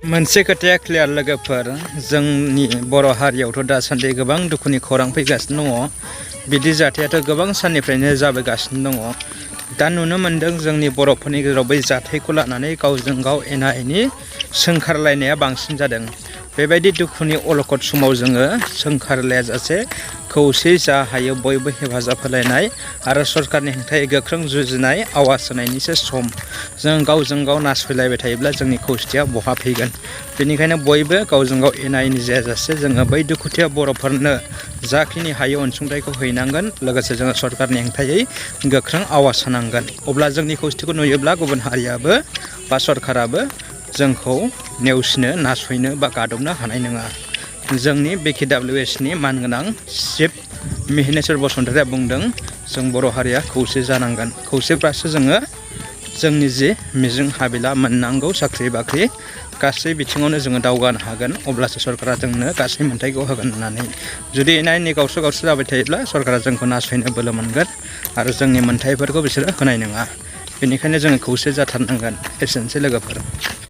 मोनसे खोथाया क्लियार लोगोफोर जोंनि बर' हारियावथ' दासान्दि गोबां दुखुनि खौरां फैगासिनो दङ। बिदि जाथायाथ' गोबां साननिफ्रायनो जाबोगासिनो दङ। दा नुनो मोन्दों जोंनि बर'फोरनि गेजेराव बै जाथायखौ लानानै गावजों गाव एना एनि सोंखारलायनाया बांसिन जादों। बेबायदि दुखुनि अलखद समाव जोङो सोंखारलायाजासे खौसेयै जा हायो बयबो हेफाजाब होलायनाय आरो सरकारनि हेंथायै गोख्रों जुजिनाय आवाज होनायनिसो सम। जों गावजों गाव नासयलायबाय थायोब्ला जोंनि खौसेथिया बहा फैगोन। बेनिखायनो बयबो गावजों गाव एना एनि जायाजासे जोङो बै दुखुथिया बर'फोरनो जाखिनि हायो अनसुंथाइखौ हैनांगोन। लोगोसे जोङो सरकारनि हेंथायै गोख्रों आवाज होनांगोन। अब्ला जोंनि खौसेथिखौ नुयोब्ला गुबुन हारियाबो बा सरकाराबो जोंखौ नेवसिनो नासयनो बा गादबनो हानाय नङा। जोंनि BKWSनि मानगोनां चिफ मिहिनेश्वर बसुमतारिया बुंदों जों बर' हारिया खौसे जानांगोन। खौसेब्लासो जोङो जोंनि जि मिजिं हाबिला मोननांगौ साख्रि बाख्रि गासै बिथिङावनो जोङो दावगानो हागोन। अब्लासो सरकारा जोंनो गासै मोनथायखौ होगोन होननानै। जुदि एना एनि गावसो जाबाय थायोब्ला सरकारा जोंखौ नासयनो बोलो मोनगोन आरो जोंनि मोनथायफोरखौ बिसोरो होनाय नङा। बेनिखायनो जोङो खौसे जाथारनांगोन। एसेनोसै लोगोफोर।